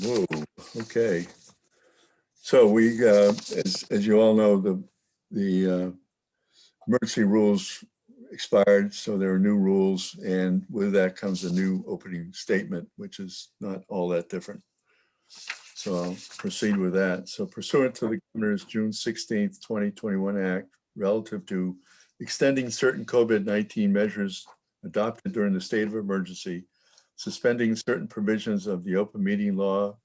Whoa, okay. So we, as you all know, the emergency rules expired, so there are new rules, and with that comes a new opening statement, which is not all that different. So I'll proceed with that. So pursuant to the Governor's June 16th, 2021 Act relative to extending certain COVID-19 measures adopted during the state of emergency, suspending certain provisions of the open meeting law,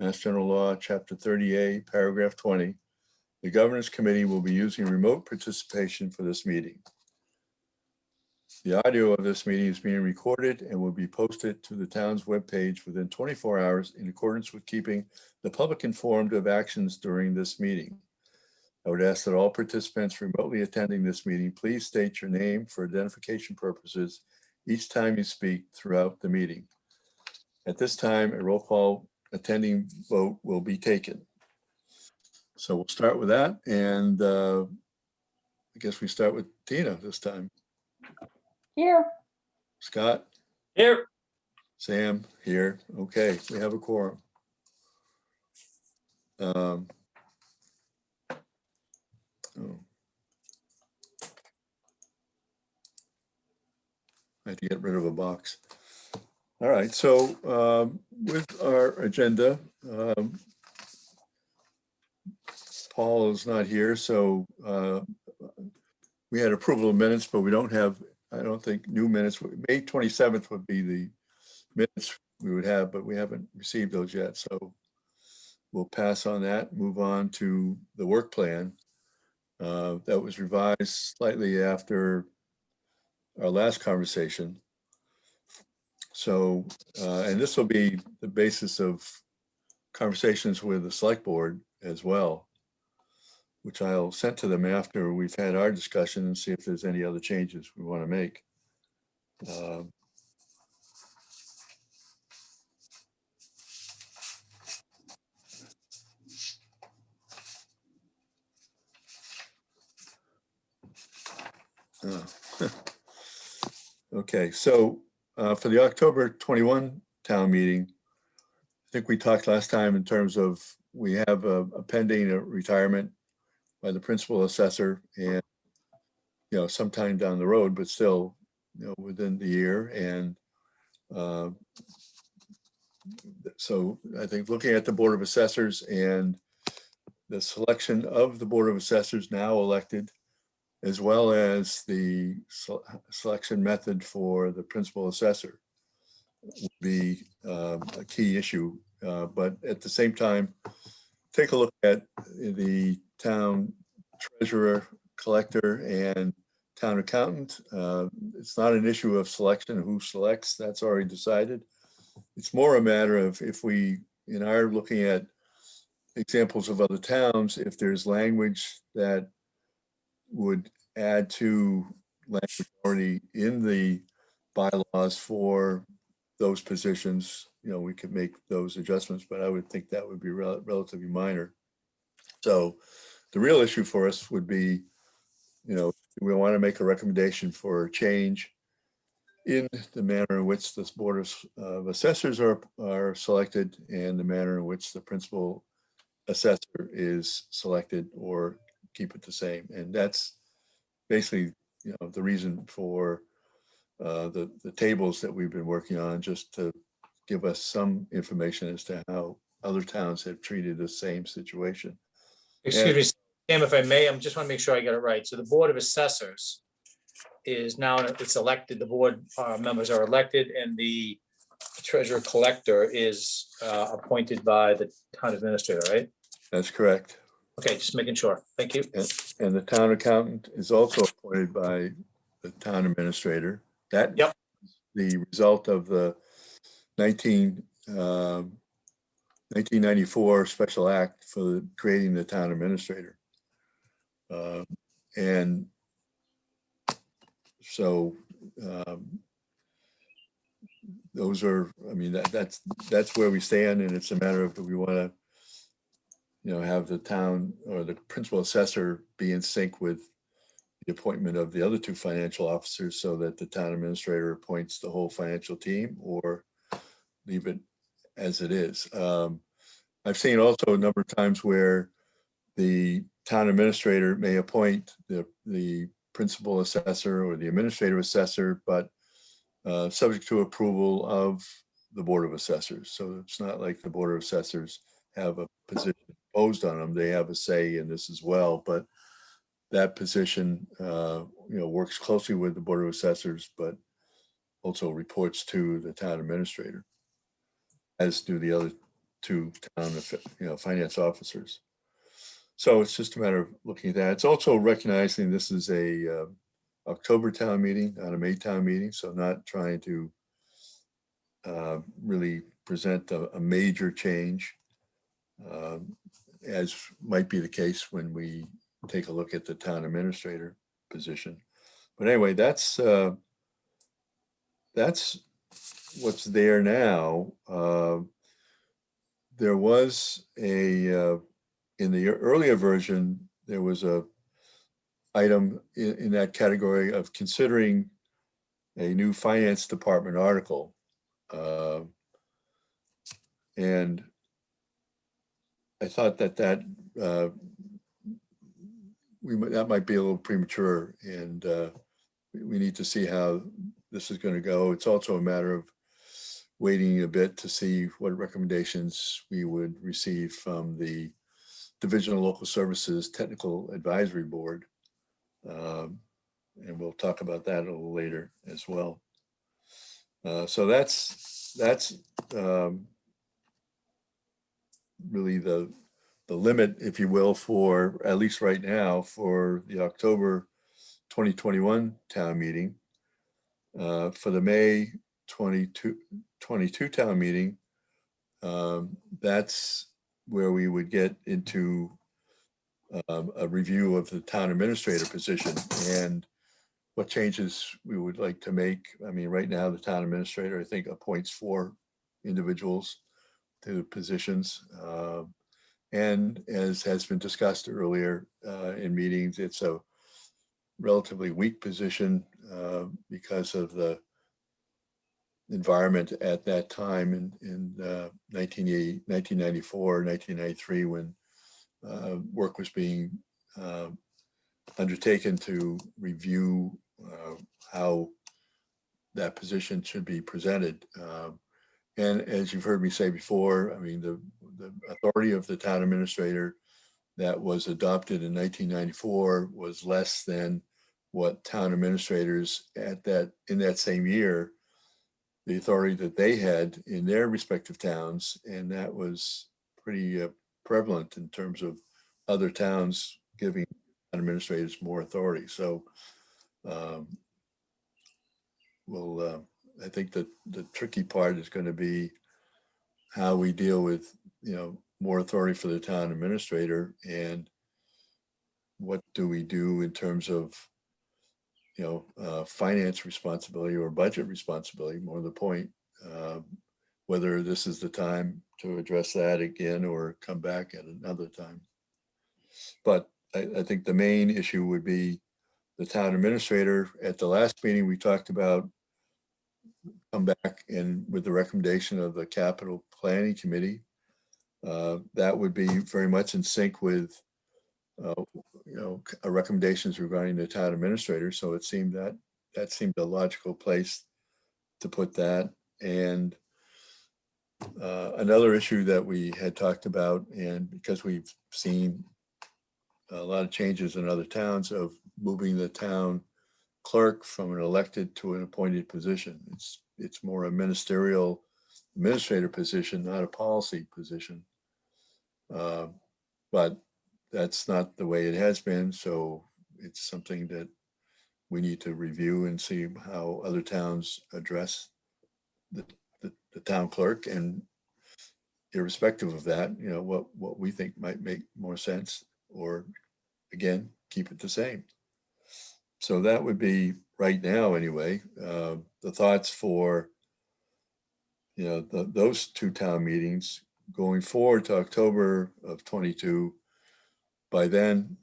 Mass General Law, Chapter 30A, Paragraph 20, the Governor's Committee will be using remote participation for this meeting. The audio of this meeting is being recorded and will be posted to the town's webpage within 24 hours in accordance with keeping the public informed of actions during this meeting. I would ask that all participants remotely attending this meeting, please state your name for identification purposes each time you speak throughout the meeting. At this time, a roll call attending vote will be taken. So we'll start with that. And I guess we start with Tina this time. Here. Scott? Here. Sam? Here. Okay, we have a quorum. Oh. I had to get rid of a box. All right, so with our agenda, Paul is not here, so we had approval of minutes, but we don't have, I don't think, new minutes. May 27th would be the minutes we would have, but we haven't received those yet. So we'll pass on that, move on to the work plan. That was revised slightly after our last conversation. So, and this will be the basis of conversations with the select board as well, which I'll send to them after we've had our discussion and see if there's any other changes we want to make. Okay, so for the October 21 town meeting, I think we talked last time in terms of we have a pending retirement by the principal assessor, and sometime down the road, but still within the year. And so I think looking at the Board of Assessors and the selection of the Board of Assessors now elected, as well as the selection method for the principal assessor, would be a key issue. But at the same time, take a look at the town treasurer, collector, and town accountant. It's not an issue of selection, who selects, that's already decided. It's more a matter of if we, in our looking at examples of other towns, if there's language that would add to language already in the bylaws for those positions, we could make those adjustments, but I would think that would be relatively minor. So the real issue for us would be, we want to make a recommendation for a change in the manner in which this Board of Assessors are selected and the manner in which the principal assessor is selected, or keep it the same. And that's basically, the reason for the tables that we've been working on, just to give us some information as to how other towns have treated the same situation. Excuse me, Sam, if I may, I just want to make sure I get it right. So the Board of Assessors is now, it's elected, the board members are elected, and the treasurer collector is appointed by the town administrator, right? That's correct. Okay, just making sure. Thank you. And the town accountant is also appointed by the town administrator. That Yep. The result of the 1994 special act for creating the town administrator. And so those are, that's where we stand, and it's a matter of, do we want to have the town or the principal assessor be in sync with the appointment of the other two financial officers, so that the town administrator appoints the whole financial team, or leave it as it is. I've seen also a number of times where the town administrator may appoint the principal assessor or the administrative assessor, but subject to approval of the Board of Assessors. So it's not like the Board of Assessors have a position imposed on them. They have a say in this as well, but that position, works closely with the Board of Assessors, but also reports to the town administrator, as do the other two town, finance officers. So it's just a matter of looking at that. It's also recognizing this is a October town meeting, not a May town meeting, so not trying to really present a major change, as might be the case when we take a look at the town administrator position. But anyway, that's what's there now. There was in the earlier version, there was a item in that category of considering a new finance department article. And I thought that that might be a little premature, and we need to see how this is going to go. It's also a matter of waiting a bit to see what recommendations we would receive from the Division of Local Services Technical Advisory Board. And we'll talk about that a little later as well. So that's really the limit, if you will, for at least right now for the October 2021 town meeting. For the May 22 town meeting, that's where we would get into a review of the town administrator position and what changes we would like to make. I mean, right now, the town administrator, I think, appoints 4 individuals to positions. And as has been discussed earlier in meetings, it's a relatively weak position because of the environment at that time in 1994, 1993, when work was being undertaken to review how that position should be presented. And as you've heard me say before, I mean, the authority of the town administrator that was adopted in 1994 was less than what town administrators in that same year, the authority that they had in their respective towns. And that was pretty prevalent in terms of other towns giving administrators more authority. So I think that the tricky part is going to be how we deal with, more authority for the town administrator, and what do we do in terms of, finance responsibility or budget responsibility, more to the point, whether this is the time to address that again or come back at another time. But I think the main issue would be the town administrator. At the last meeting, we talked about come back and with the recommendation of the capital planning committee, that would be very much in sync with, recommendations regarding the town administrator. So it seemed that seemed a logical place to put that. And another issue that we had talked about, and because we've seen a lot of changes in other towns of moving the town clerk from an elected to an appointed position. It's more a ministerial administrator position, not a policy position. But that's not the way it has been. So it's something that we need to review and see how other towns address the town clerk, and irrespective of that, what we think might make more sense, or again, keep it the same. So that would be right now anyway, the thoughts for, those 2 town meetings going forward to October of 22. By then,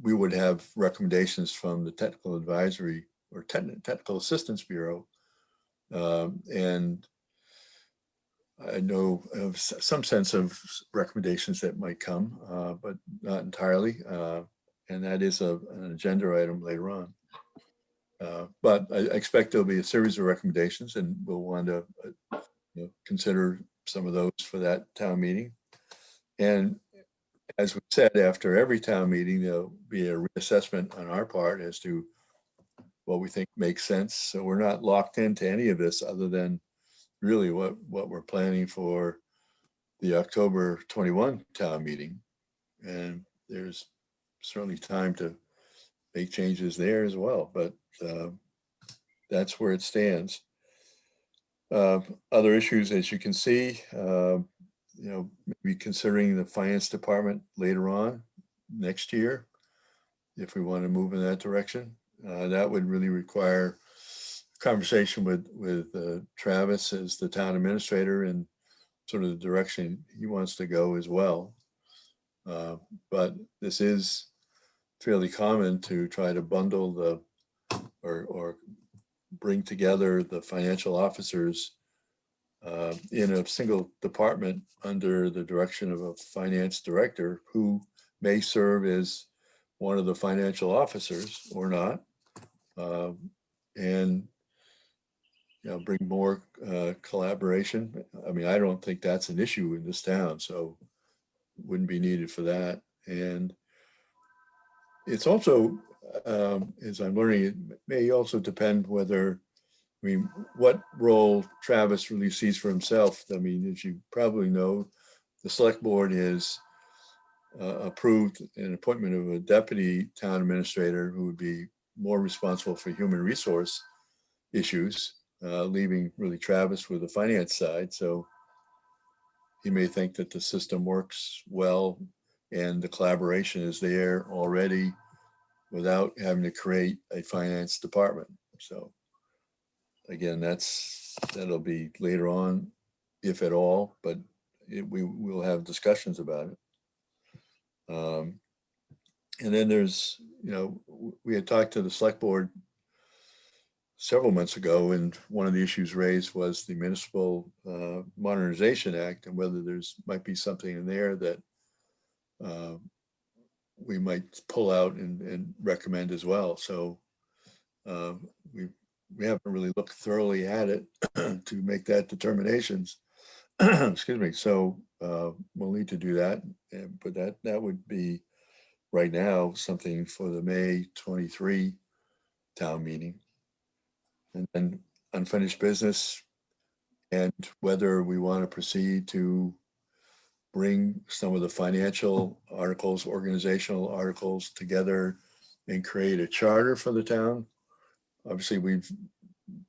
we would have recommendations from the Technical Advisory or Technical Assistance Bureau. And I know of some sense of recommendations that might come, but not entirely. And that is an agenda item later on. But I expect there'll be a series of recommendations, and we'll want to consider some of those for that town meeting. And as we said, after every town meeting, there'll be a reassessment on our part as to what we think makes sense. So we're not locked into any of this other than really what we're planning for the October 21 town meeting. And there's certainly time to make changes there as well, but that's where it stands. Other issues, as you can see, maybe considering the finance department later on next year, if we want to move in that direction. That would really require conversation with Travis as the town administrator and sort of the direction he wants to go as well. But this is fairly common to try to bundle or bring together the financial officers in a single department under the direction of a finance director who may serve as one of the financial officers or not, and bring more collaboration. I mean, I don't think that's an issue in this town, so wouldn't be needed for that. And it's also, as I'm learning, it may also depend whether, I mean, what role Travis really sees for himself. I mean, as you probably know, the select board has approved an appointment of a deputy town administrator who would be more responsible for human resource issues, leaving really Travis with the finance side. So he may think that the system works well and the collaboration is there already without having to create a finance department. So again, that'll be later on, if at all, but we will have discussions about it. And then there's, we had talked to the select board several months ago, and one of the issues raised was the Municipal Modernization Act and whether might be something in there that we might pull out and recommend as well. So we haven't really looked thoroughly at it to make that determinations. Excuse me. So we'll need to do that, but that would be right now something for the May 23 town meeting. And then unfinished business, and whether we want to proceed to bring some of the financial articles, organizational articles together and create a charter for the town. Obviously, we've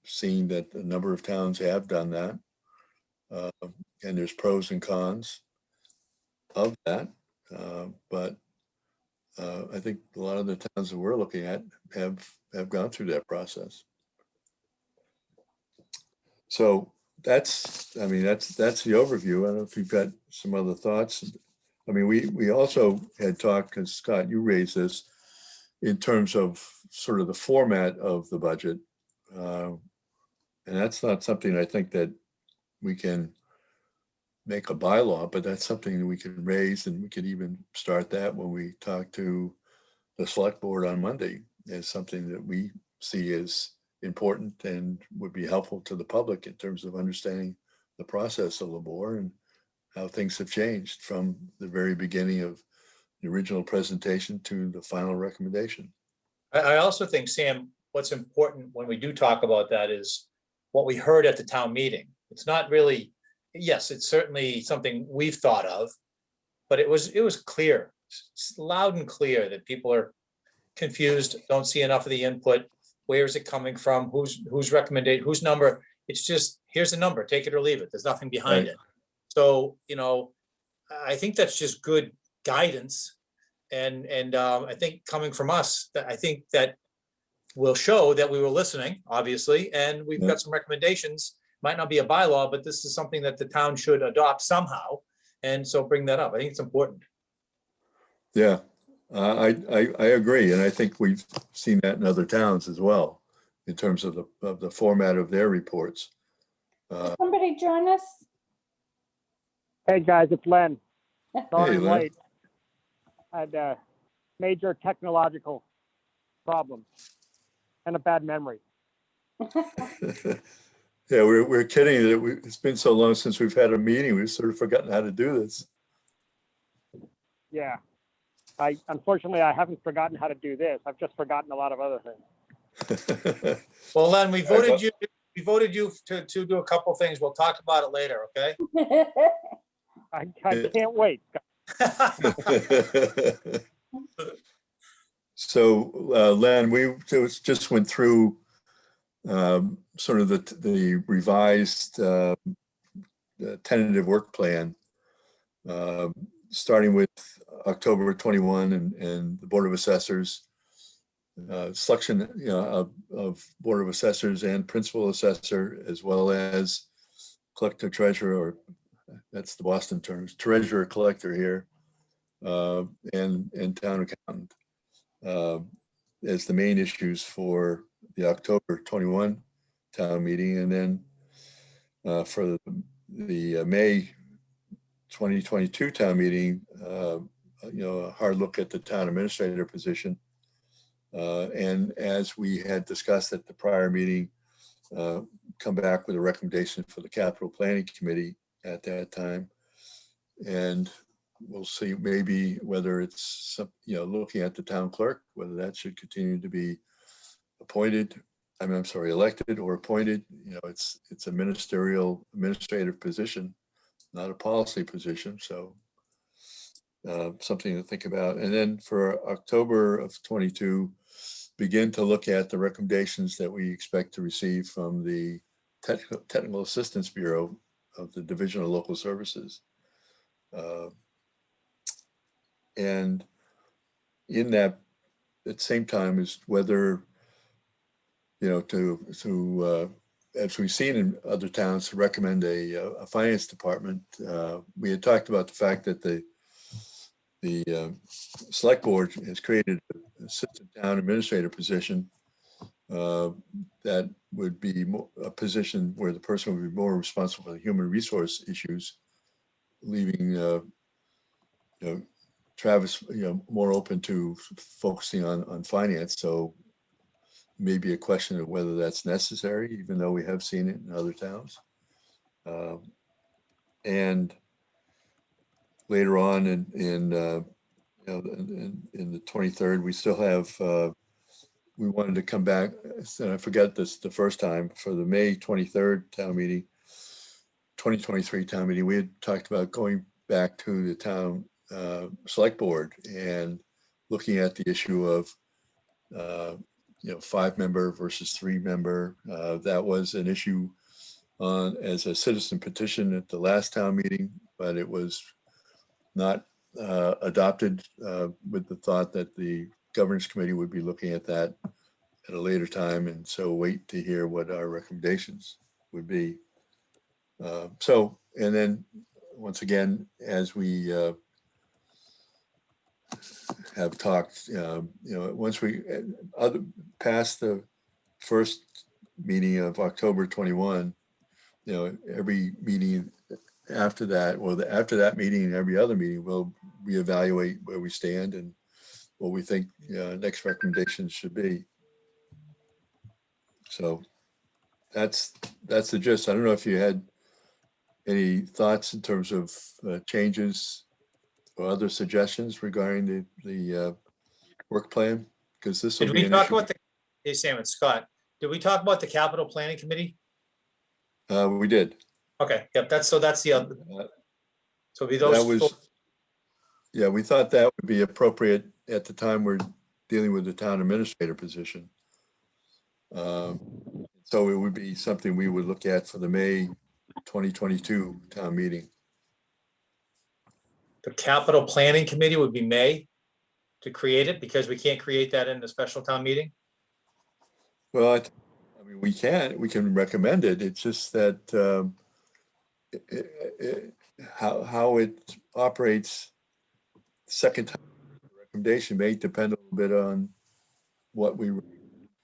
seen that a number of towns have done that. And there's pros and cons of that. But I think a lot of the towns that we're looking at have gone through that process. So that's the overview. I don't know if you've got some other thoughts. I mean, we also had talked, because Scott, you raised this in terms of sort of the format of the budget. And that's not something I think that we can make a bylaw, but that's something that we can raise, and we could even start that when we talk to the select board on Monday as something that we see as important and would be helpful to the public in terms of understanding the process of LABOR and how things have changed from the very beginning of the original presentation to the final recommendation. I also think, Sam, what's important when we do talk about that is what we heard at the town meeting. It's not really, yes, it's certainly something we've thought of, but it was clear, loud and clear that people are confused, don't see enough of the input. Where is it coming from? Who's recommended? Whose number? It's just, here's the number, take it or leave it. There's nothing behind Right. it. So, I think that's just good guidance. And I think coming from us, I think that will show that we were listening, obviously, and we've got some recommendations. Might not be a bylaw, but this is something that the town should adopt somehow. And so bring that up. I think it's important. Yeah, I agree. And I think we've seen that in other towns as well, in terms of the format of their reports. Somebody join us? Hey guys, it's Len. Sorry Hey, I'm Len. late. I had a major technological problem and a bad memory. Yeah, we're kidding that it's been so long since we've had a meeting. We've sort of forgotten how to do this. Yeah. Unfortunately, I haven't forgotten how to do this. I've just forgotten a lot of other things. Well, Len, we All right, voted you to do a couple things. We'll talk about it later, okay? I can't wait. So, Len, we just went through sort of the revised tentative work plan, starting with October 21 and the Board of Assessors, selection, of Board of Assessors and Principal Assessor, as well as Collector Treasurer, or that's the Boston terms, Treasurer Collector here, and Town Accountant, as the main issues for the October 21 town meeting. And then for the May 2022 town meeting, a hard look at the town administrator position. And as we had discussed at the prior meeting, come back with a recommendation for the capital planning committee at that time. And we'll see maybe whether it's, looking at the town clerk, whether that should continue to be appointed. I'm sorry, elected or appointed. It's a administrative position, not a policy position. So something to think about. And then for October of 22, begin to look at the recommendations that we expect to receive from the Technical Assistance Bureau of the Division of Local Services. And in that, at the same time, is whether, to as we've seen in other towns, to recommend a finance department. We had talked about the fact that the select board has created an assistant town administrator position that would be a position where the person would be more responsible for the human resource issues, leaving Travis more open to focusing on finance. So maybe a question of whether that's necessary, even though we have seen it in other towns. And later on in the 23rd, we still have, we wanted to come back, and I forgot this the first time, for the May 23rd town meeting, 2023 town meeting, we had talked about going back to the town select board and looking at the issue of 5-member versus 3-member. That was an issue as a citizen petition at the last town meeting, but it was not adopted with the thought that the governance committee would be looking at that at a later time, and so wait to hear what our recommendations would be. And then once again, as we have talked, once we past the first meeting of October 21, every meeting after that, after that meeting and every other meeting, we'll reevaluate where we stand and what we think next recommendations should be. So that's the gist. I don't know if you had any thoughts in terms of changes or other suggestions regarding the work plan, because this will Did be we an talk issue. about hey, Sam, it's Scott. Did we talk about the capital planning committee? We did. Okay, yep, that's the other, so it'll be That those. was, yeah, we thought that would be appropriate at the time we're dealing with the town administrator position. So it would be something we would look at for the May 2022 town meeting. The capital planning committee would be May to create it, because we can't create that in the special town meeting. Well, I mean, we can recommend it. It's just that how it operates second time recommendation may depend a little bit on what we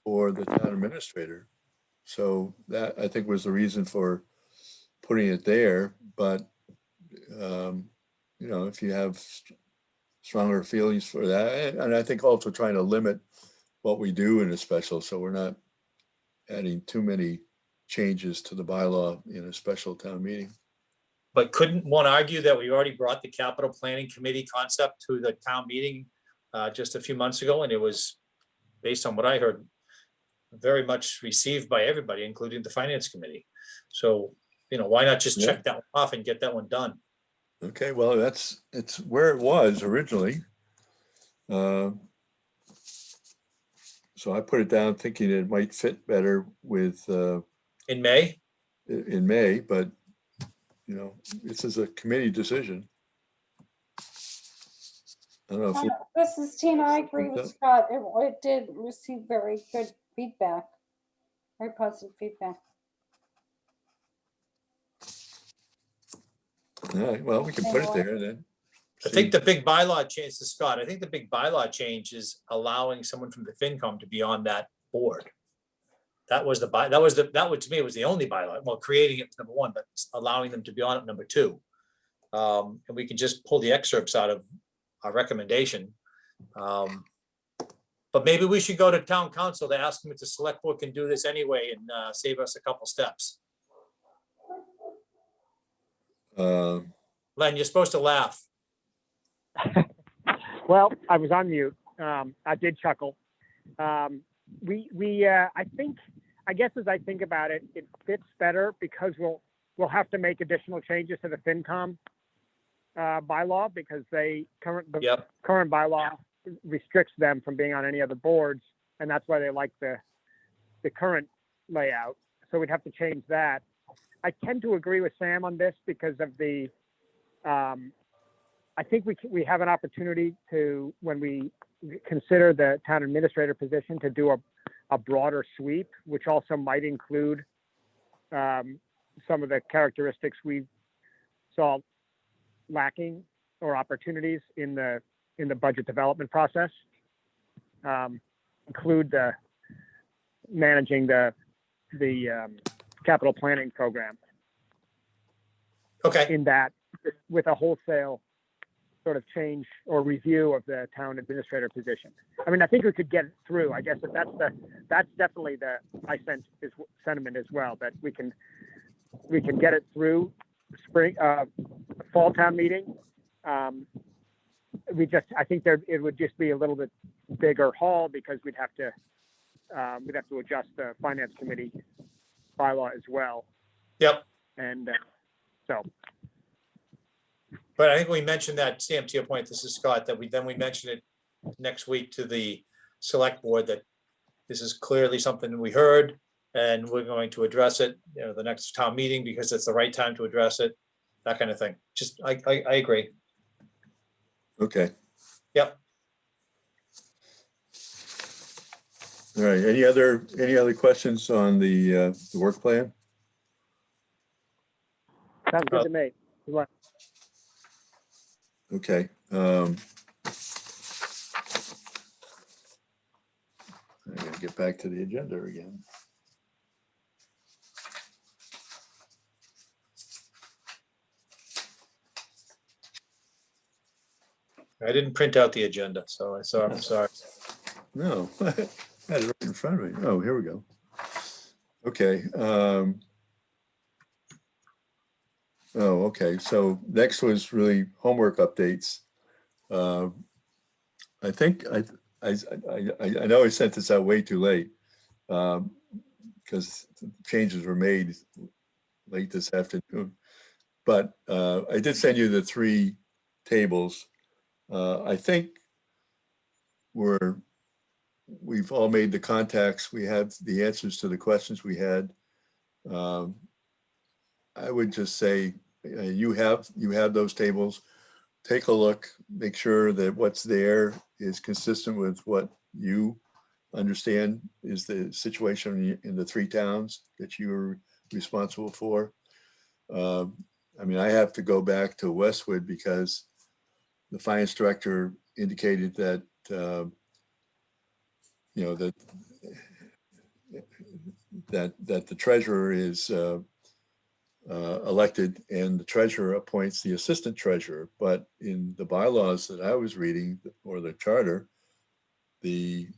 for the town administrator. So that, I think, was the reason for putting it there. But you know, if you have stronger feelings for that, and I think also trying to limit what we do in a special, so we're not adding too many changes to the bylaw in a special town meeting. But couldn't one argue that we already brought the capital planning committee concept to the town meeting just a few months ago, and it was, based on what I heard, very much received by everybody, including the finance committee. So, you know, why not just Yeah. check that one off and get that one done? Okay, well, it's where it was originally. So I put it down thinking it might fit better with In May? in May, but you know, this is a committee decision. I don't know if This is Tina. I agree with Scott. It did receive very good feedback, very positive feedback. all right, well, we can put it there then. I think the big bylaw change to Scott, I think the big bylaw change is allowing someone from the FinCom to be on that board. That was to me, it was the only bylaw. Well, creating it was number one, but allowing them to be on it, number two. And we can just pull the excerpts out of our recommendation. But maybe we should go to town council to ask them if the select board can do this anyway and save us a couple steps. Len, you're supposed to laugh. Well, I was on mute. I did chuckle. I guess as I think about it, it fits better because we'll have to make additional changes to the FinCom bylaw because the current bylaw restricts them from being on any other boards, and that's why they like the current layout. So we'd have to change that. I tend to agree with Sam on this because of the. I think we have an opportunity to, when we consider the town administrator position, to do a broader sweep, which also might include some of the characteristics we saw lacking or opportunities in the budget development process. Include the managing the capital planning program. Okay. In that, with a wholesale sort of change or review of the town administrator position. I mean, I think we could get it through. I guess that's definitely my sentiment as well, that we can get it through fall town meeting. I think it would just be a little bit bigger haul because we'd have to adjust the finance committee bylaw as well. Yep. And so. But I think we mentioned that, Sam, to your point, this is Scott, that we mentioned it next week to the select board that this is clearly something that we heard and we're going to address it, you know, the next town meeting because it's the right time to address it, that kind of thing. Just, I agree. Okay. Yep. All right. Any other questions on the work plan? Sounds good to me. Okay. I gotta get back to the agenda again. I didn't print out the agenda, so I'm sorry. No, I had it right in front of me. Oh, here we go. Okay. Oh, okay. So next was really homework updates. I think I know I sent this out way too late because changes were made late this afternoon. But I did send you the 3 tables. I think we've all made the contacts. We have the answers to the questions we had. I would just say you have those tables. Take a look, make sure that what's there is consistent with what you understand is the situation in the 3 towns that you are responsible for. I mean, I have to go back to Westwood because the finance director indicated that, you know, that the treasurer is elected, and the treasurer appoints the assistant treasurer. But in the bylaws that I was reading, or the charter, the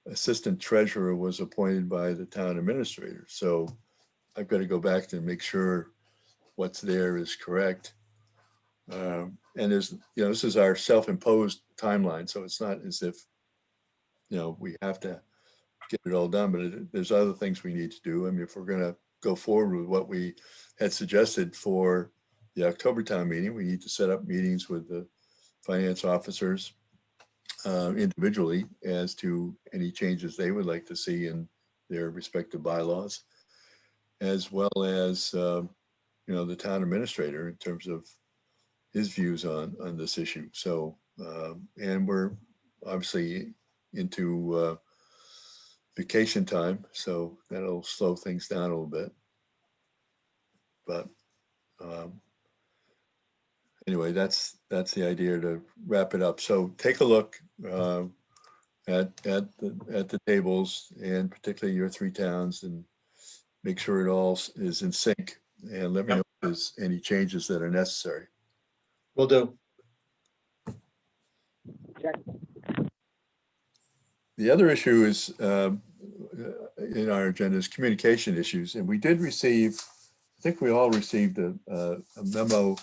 assistant treasurer was appointed by the town administrator. So I've got to go back to make sure what's there is correct. And there's, this is our self-imposed timeline, so it's not as if, we have to get it all done, but there's other things we need to do. I mean, if we're going to go forward with what we had suggested for the October town meeting, we need to set up meetings with the finance officers individually as to any changes they would like to see in their respective bylaws, as well as, the town administrator in terms of his views on this issue. So, and we're obviously into vacation time, so that'll slow things down a little bit. But anyway, that's the idea, to wrap it up. So take a look at the tables, and particularly your three towns, and make sure it all is in sync, and let me know if there's any changes that are necessary. Will do. The other issue is in our agenda is communication issues, and we did receive, I think we all received a memo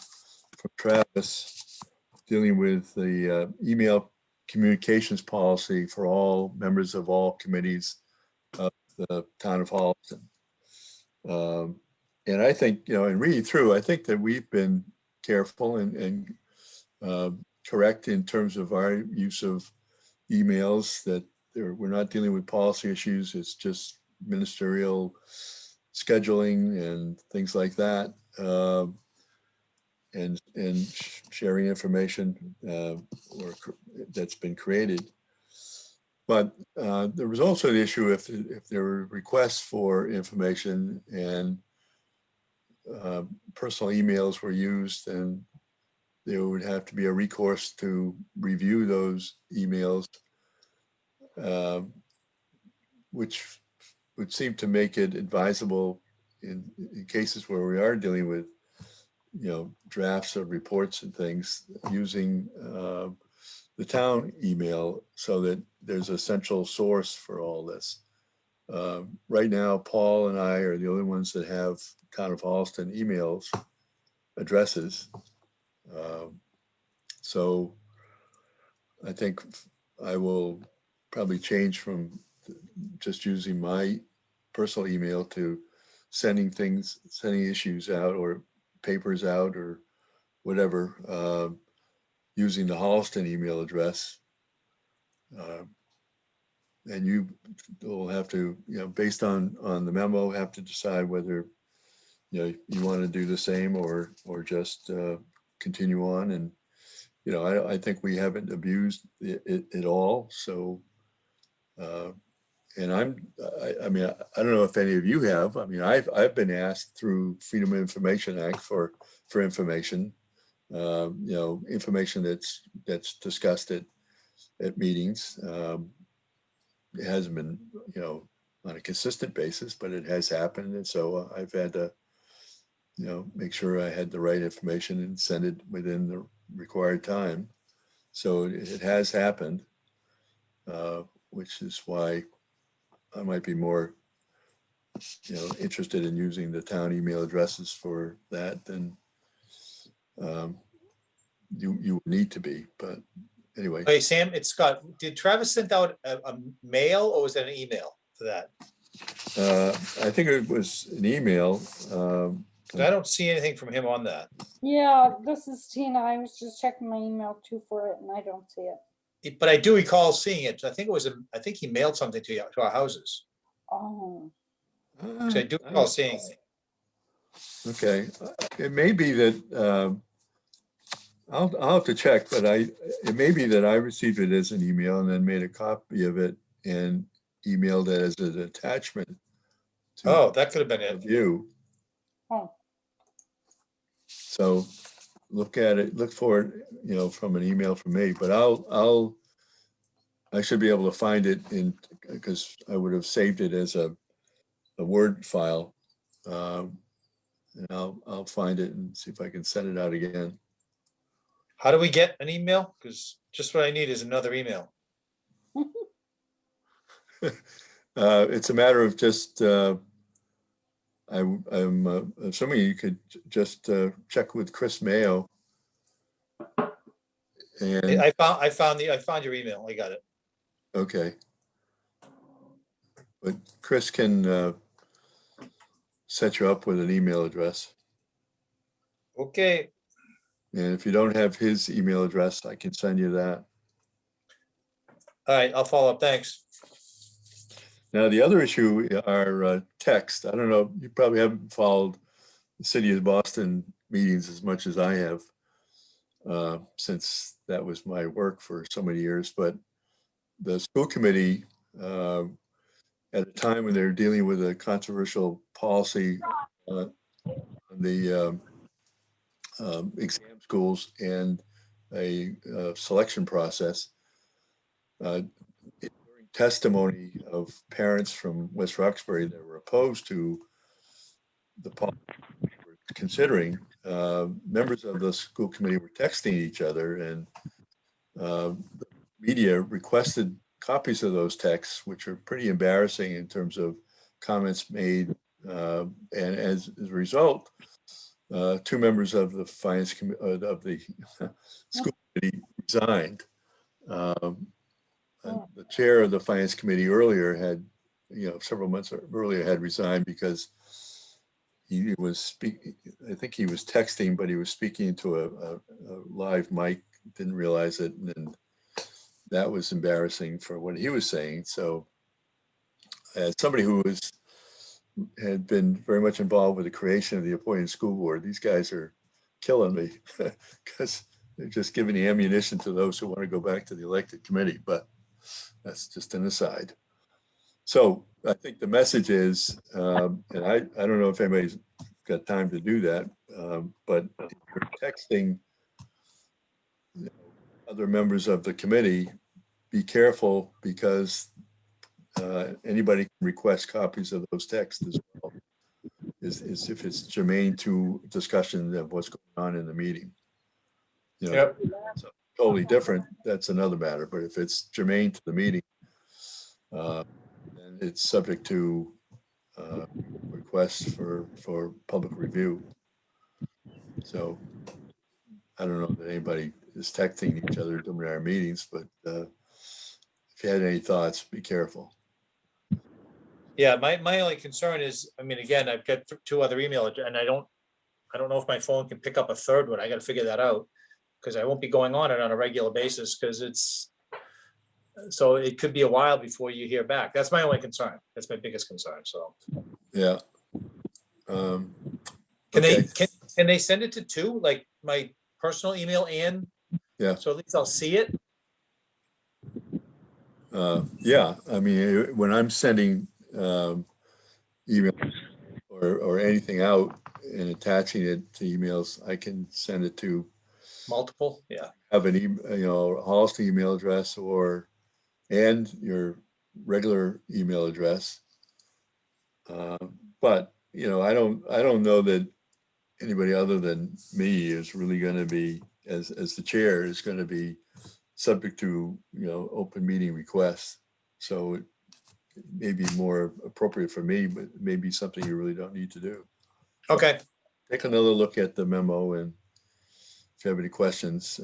from Travis dealing with the email communications policy for all members of all committees of the town of Holliston. And I think, in reading through, I think that we've been careful and correct in terms of our use of emails, that we're not dealing with policy issues. It's just ministerial scheduling and things like that, and sharing information or that's been created. But there was also the issue if there were requests for information and personal emails were used, and there would have to be a recourse to review those emails, which would seem to make it advisable in cases where we are dealing with, drafts of reports and things, using the town email so that there's a central source for all this. Right now, Paul and I are the only ones that have town of Holliston emails addresses. So I think I will probably change from just using my personal email to sending issues out or papers out or whatever, using the Holliston email address. And you will have to, based on the memo, have to decide whether, you want to do the same or just continue on. And, I think we haven't abused it at all. So, and I don't know if any of you have. I mean, I've been asked through Freedom of Information Act for information, information that's discussed at meetings. It hasn't been, on a consistent basis, but it has happened. And so I've had to, make sure I had the right information and send it within the required time. So it has happened, which is why I might be more, interested in using the town email addresses for that than you need to be. But anyway. Hey, Sam, it's Scott. Did Travis send out a mail, or was that an email for that? I think it was an email. I don't see anything from him on that. Yeah, this is Tina. I was just checking my email too for it, and I don't see it. But I do recall seeing it. I think I think he mailed something to our houses. Oh, So I do recall seeing it. Okay, it may be that I'll have to check, but it may be that I received it as an email and then made a copy of it and emailed it as an attachment. Oh, that could have been it. You. oh, So look for it, from an email from me, but I should be able to find it because I would have saved it as a Word file And I'll find it and see if I can send it out again. How do we get an email? Because just what I need is another email. It's a matter of just, I'm assuming you could just check with Chris Mayo. And, I found your email. I got it. okay. But Chris can set you up with an email address. Okay. And if you don't have his email address, I can send you that. All right, I'll follow up. Thanks. Now, the other issue are text. I don't know, you probably haven't followed the city of Boston meetings as much as I have, since that was my work for so many years. But the school committee, at a time when they're dealing with a controversial policy on the exam schools and a selection process, during testimony of parents from West Roxbury that were opposed to the policy we're considering, members of the school committee were texting each other, and the media requested copies of those texts, which are pretty embarrassing in terms of comments made. And as a result, two members of the finance committee of the school committee resigned. The chair of the finance committee earlier had, several months earlier had resigned because he was speaking, I think he was texting, but he was speaking to a live mic, didn't realize it. And that was embarrassing for what he was saying. So as somebody who had been very much involved with the creation of the appointed school board, these guys are killing me because they're just giving the ammunition to those who want to go back to the elected committee. But that's just an aside. So I think the message is, and I don't know if anybody's got time to do that, but if you're texting other members of the committee, be careful, because anybody can request copies of those texts as well, is if it's germane to discussion of what's going on in the meeting. Yep. So totally different, that's another matter. But if it's germane to the meeting, then it's subject to requests for public review. So I don't know that anybody is texting each other during our meetings, but if you had any thoughts, be careful. Yeah, my only concern is, I mean, again, I've got two other emails, and I don't know if my phone can pick up a third one. I got to figure that out, because I won't be going on it on a regular basis, because so it could be a while before you hear back. That's my only concern. That's my biggest concern. So Yeah. can Okay. they send it to two, like my personal email, and Yeah. so at least I'll see it. Yeah, I mean, when I'm sending email or anything out and attaching it to emails, I can send it to Multiple, yeah. have an Holliston email address and your regular email address. But I don't know that anybody other than me is really going to be, as the chair, is going to be subject to open meeting requests. So it may be more appropriate for me, but it may be something you really don't need to do. Okay. Take another look at the memo, and if you have any questions,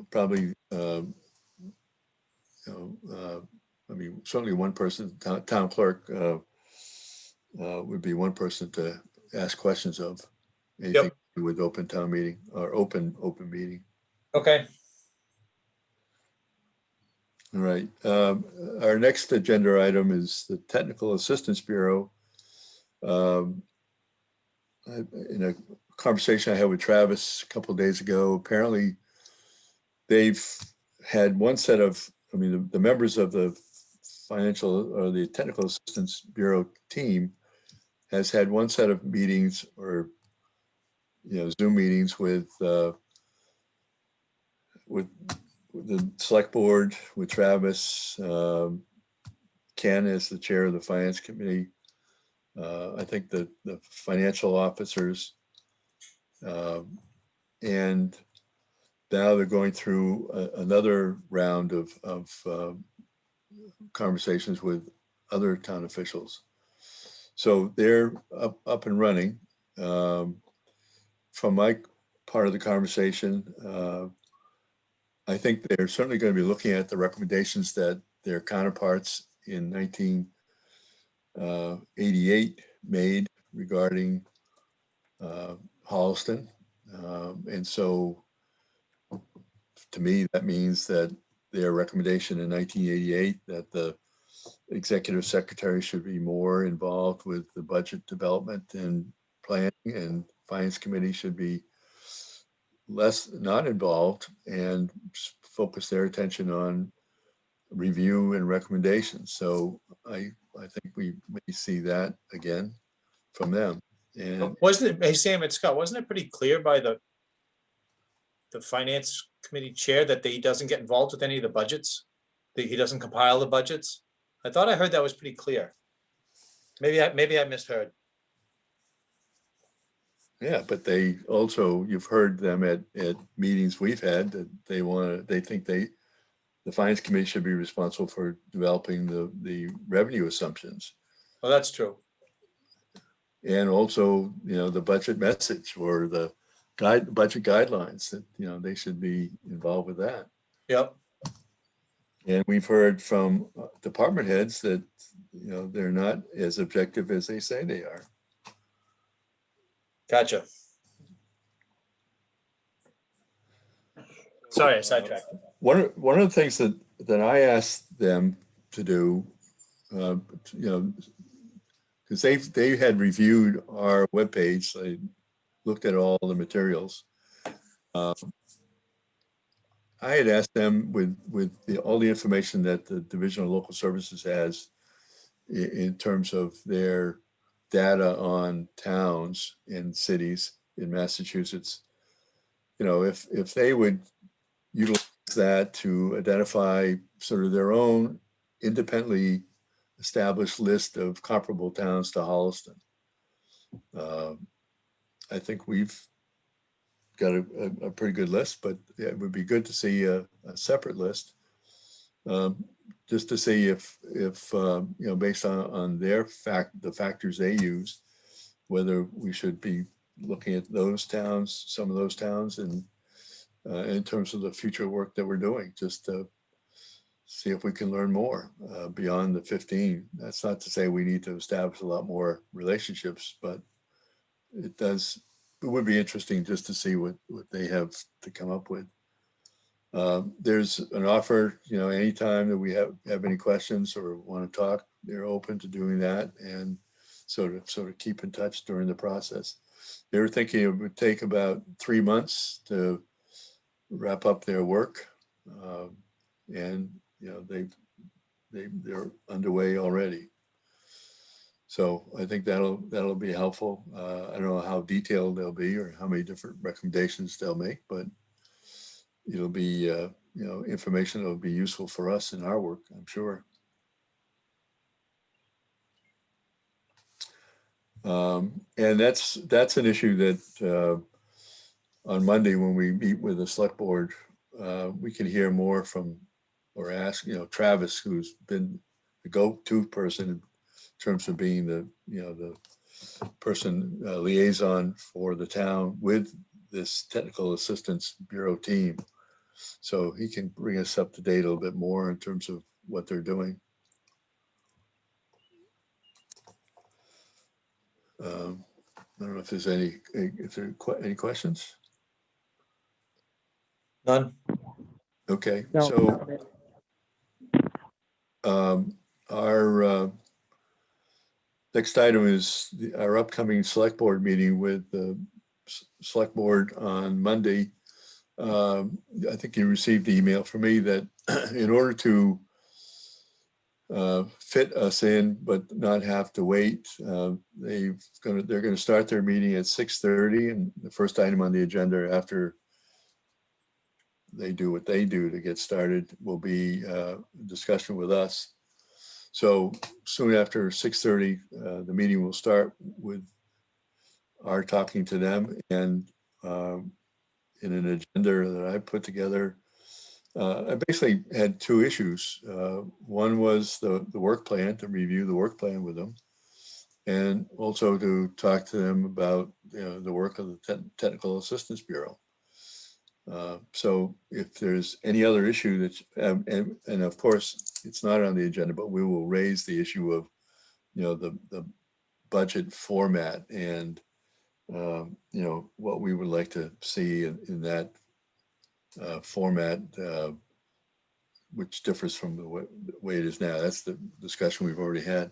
probably I mean, certainly one person, town clerk, would be one person to ask questions of anything Yep. to do with open town meeting or open meeting. Okay. All right. Our next agenda item is the Technical Assistance Bureau. In a conversation I had with Travis a couple of days ago, apparently they've had one set of, I mean, the members of the financial or the Technical Assistance Bureau team has had one set of meetings, or Zoom meetings with the select board, with Travis, Ken as the chair of the finance committee, I think the financial officers, and now they're going through another round of conversations with other town officials. So they're up and running. From my part of the conversation, I think they're certainly going to be looking at the recommendations that their counterparts in 1988 made regarding Holliston. And so to me, that means that their recommendation in 1988 that the executive secretary should be more involved with the budget development and planning, and finance committee should be less not involved and focus their attention on review and recommendations. So I think we may see that again from them. And Wasn't it, hey Sam and Scott, wasn't it pretty clear by the finance committee chair that he doesn't get involved with any of the budgets? That he doesn't compile the budgets? I thought I heard that was pretty clear. Maybe I misheard. yeah, but they also, you've heard them at meetings we've had that they think the finance committee should be responsible for developing the revenue assumptions. Oh, that's true. And also, the budget message or the budget guidelines that, they should be involved with that. Yep. And we've heard from department heads that, they're not as objective as they say they are. Gotcha. Sorry, I sidetracked. One of the things that I asked them to do, because they had reviewed our webpage, they looked at all the materials. I had asked them with all the information that the Division of Local Services has in terms of their data on towns and cities in Massachusetts, if they would utilize that to identify sort of their own independently established list of comparable towns to Holliston. I think we've got a pretty good list, but it would be good to see a separate list, just to see if based on the factors they use, whether we should be looking at some of those towns, and in terms of the future work that we're doing, just to see if we can learn more beyond the 15. That's not to say we need to establish a lot more relationships, but it would be interesting just to see what they have to come up with. There's an offer, anytime that we have any questions or want to talk, they're open to doing that, and sort of keep in touch during the process. They were thinking it would take about 3 months to wrap up their work, and they're underway already. So I think that'll be helpful. I don't know how detailed they'll be or how many different recommendations they'll make, but it'll be information that will be useful for us in our work, I'm sure. And that's an issue that on Monday when we meet with the select board, we can hear more from or ask, Travis, who's been the go-to person in terms of being the person liaison for the town with this technical assistance bureau team. So he can bring us up to date a little bit more in terms of what they're doing. I don't know if there's any questions. None. Okay, No. so our next item is our upcoming select board meeting with the select board on Monday. I think you received the email from me that in order to fit us in but not have to wait, they're going to start their meeting at 6:30, and the first item on the agenda after they do what they do to get started will be a discussion with us. So soon after 6:30, the meeting will start with our talking to them, and in an agenda that I put together, I basically had two issues. One was the work plan, to review the work plan with them, and also to talk to them about, the work of the Technical Assistance Bureau. So if there's any other issue that, and of course, it's not on the agenda, but we will raise the issue of, the budget format and, what we would like to see in that format, which differs from the way it is now. That's the discussion we've already had.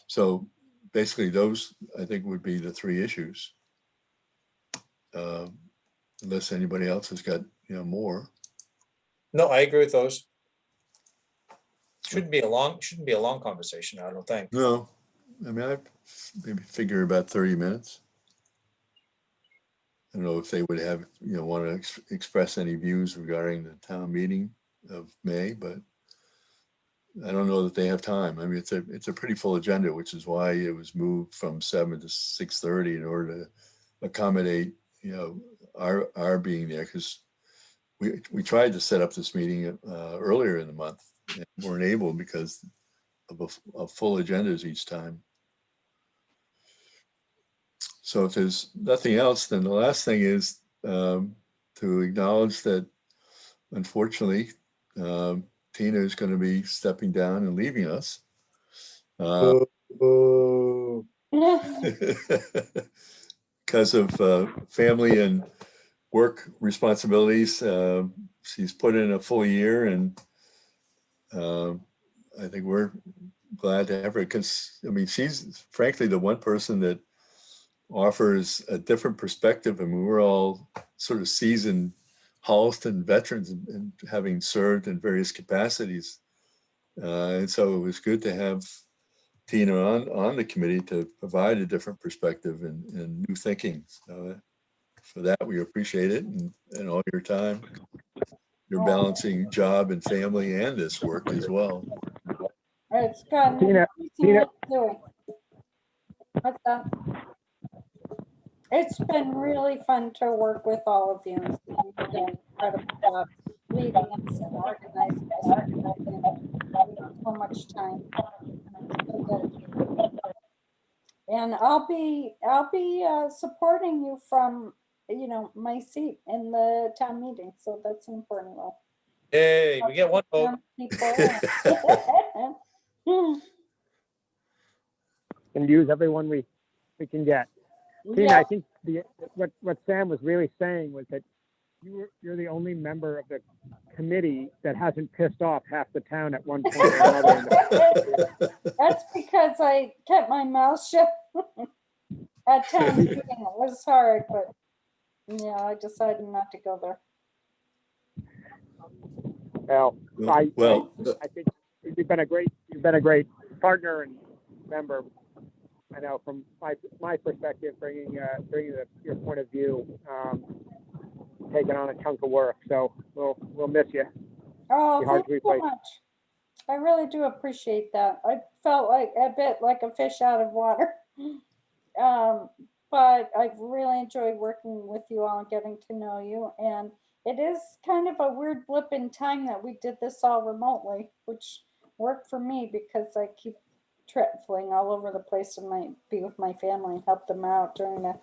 So basically those, I think, would be the three issues. Unless anybody else has got, more. No, I agree with those. Shouldn't be a long conversation, I don't think. No, I mean, I maybe figure about 30 minutes. I don't know if they would have, want to express any views regarding the town meeting of May, but I don't know that they have time. I mean, it's a pretty full agenda, which is why it was moved from 7 to 6:30 in order to accommodate, our being there, because we tried to set up this meeting earlier in the month and weren't able because of full agendas each time. So if there's nothing else, then the last thing is to acknowledge that, unfortunately, Tina is going to be stepping down and leaving us. Because of family and work responsibilities. She's put in a full year, and I think we're glad to have her, because, I mean, she's frankly the one person that offers a different perspective. I mean, we're all sort of seasoned Holliston veterans and having served in various capacities. And so it was good to have Tina on the committee to provide a different perspective and new thinking. So for that, we appreciate it, and all your time. You're balancing job and family and this work as well. It's gotten Tina, increasingly doing. What's that? It's been really fun to work with all of you. And you've done an incredible job leading us and organizing us. So much time. So dedicated. And I'll be supporting you from, my seat in the town meeting. So that's an important role. Hey, we get one vote. and use everyone we can get. Tina, Yeah. I think what Sam was really saying was that you're the only member of the committee that hasn't pissed off half the town at one point or another. That's because I kept my mouth shut at town meeting. It was hard, but I decided not to go there. Well, Well, I think you've been a great partner and member. I know from my perspective, bringing your point of view, taking on a chunk of work. So we'll miss you. Oh, Be hard thank to you so replace. much. I really do appreciate that. I felt like a bit like a fish out of water. But I've really enjoyed working with you all and getting to know you. And it is kind of a weird blip in time that we did this all remotely, which worked for me because I keep traveling all over the place and be with my family and help them out during the,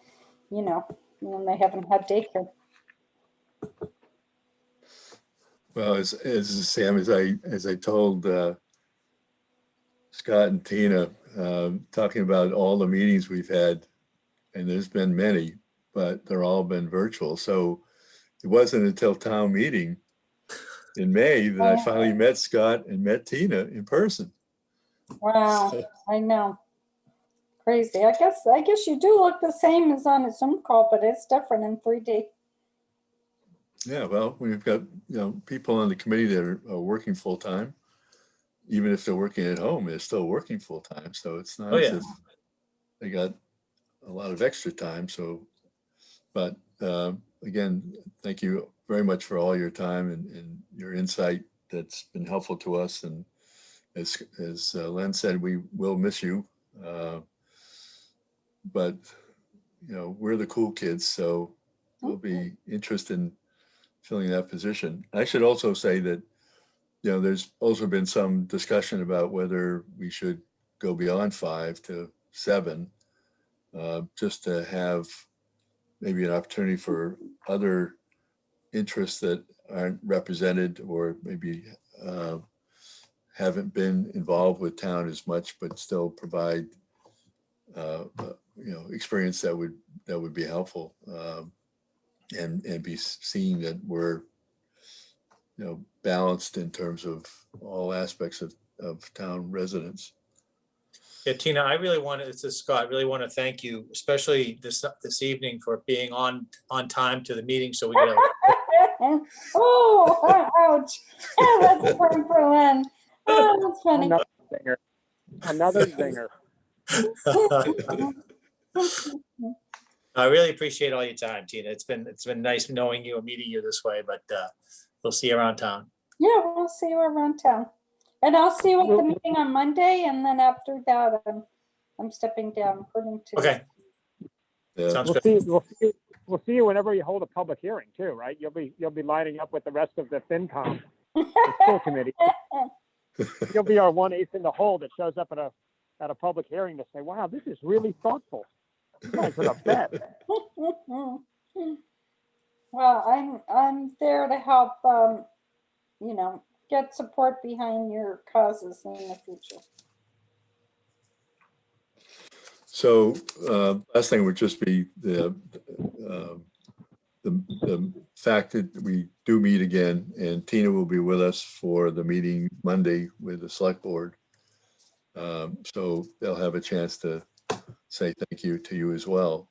when they haven't had daycare. well, as Sam, as I told Scott and Tina, talking about all the meetings we've had, and there's been many, but they're all been virtual. So it wasn't until town meeting in May that I finally met Scott and met Tina in person. Wow, So, I know. Crazy. I guess you do look the same as on a Zoom call, but it's different in 3D. yeah, well, we've got, people on the committee that are working full time. Even if they're working at home, they're still working full time. So it's not as if they got a lot of extra time. So, but again, thank you very much for all your time and your insight. That's been helpful to us, and as Len said, we will miss you. But, we're the cool kids, so we'll be interested in filling that position. I should also say that, there's also been some discussion about whether we should go beyond 5 to 7, just to have maybe an opportunity for other interests that aren't represented or maybe haven't been involved with town as much, but still provide experience that would be helpful, and be seeing that we're balanced in terms of all aspects of town residents. Yeah, Tina, I really want to, this is Scott, really want to thank you, especially this evening, for being on time to the meeting, so we could have. Oh, ouch. That's a burn for Lynn. Oh, that's funny. Another zinger. I really appreciate all your time, Tina. It's been nice knowing you and meeting you this way, but we'll see you around town. Yeah, we'll see you around town. And I'll see you at the meeting on Monday, and then after that, I'm stepping down according to. Okay. Yeah. Sounds We'll good. we'll see you whenever you hold a public hearing too, right? You'll be lining up with the rest of the FinCom, the school committee. You'll be our 1/8 in the hole that shows up at a public hearing to say, "Wow, this is really thoughtful. You guys are the best." Well, I'm there to help, get support behind your causes in the future. So last thing would just be the fact that we do meet again, and Tina will be with us for the meeting Monday with the select board. So they'll have a chance to say thank you to you as well.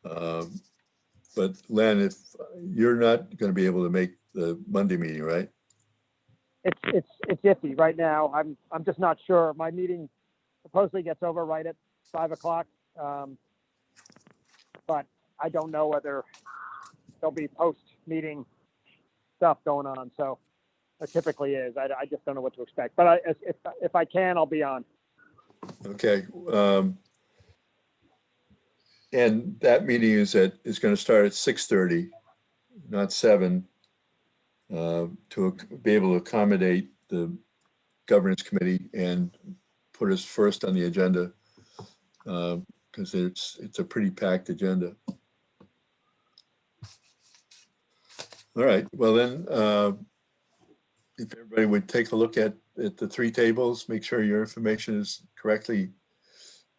But Len, if you're not going to be able to make the Monday meeting, right? It's iffy right now. I'm just not sure. My meeting supposedly gets over right at 5 o'clock, but I don't know whether there'll be post-meeting stuff going on. So it typically is. I just don't know what to expect. But if I can, I'll be on. Okay. And that meeting is going to start at 6:30, not 7, to be able to accommodate the governance committee and put us first on the agenda, because it's a pretty packed agenda. All right. Well then, if everybody would take a look at the 3 tables, make sure your information is correctly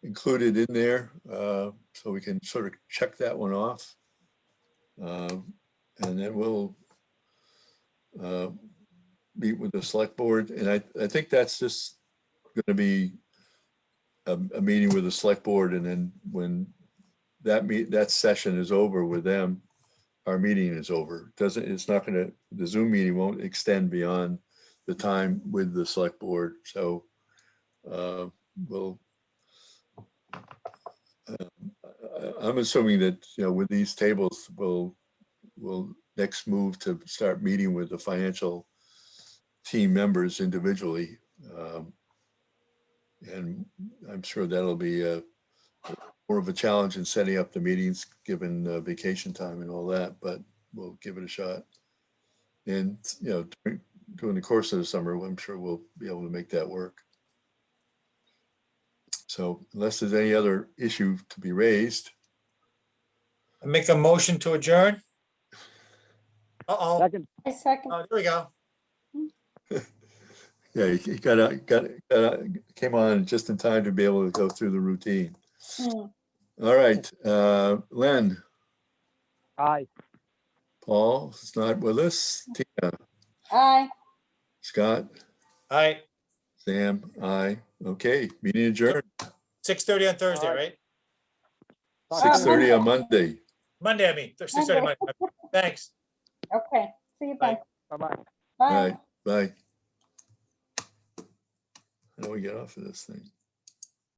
included in there, so we can sort of check that one off. And then we'll meet with the select board. And I think that's just going to be a meeting with the select board. And then when that session is over with them, our meeting is over. The Zoom meeting won't extend beyond the time with the select board. So I'm assuming that, with these tables, we'll next move to start meeting with the financial team members individually. And I'm sure that'll be more of a challenge in setting up the meetings, given vacation time and all that, but we'll give it a shot. And, during the course of the summer, I'm sure we'll be able to make that work. So unless there's any other issue to be raised. I make a motion to adjourn. Uh-oh. Second. I second. Oh, there we go. Yeah, you came on just in time to be able to go through the routine. Hmm. All right, Len, Aye. Paul is not with us. Tina, Aye. Scott, All right, Sam, aye. Okay, meeting adjourned. 6:30 on Thursday, All right? 6:30 on Monday. Monday, I mean, 6:30 Monday. Thanks. Okay. See you then. Bye-bye. Bye. All right, bye. How do we get off of this thing?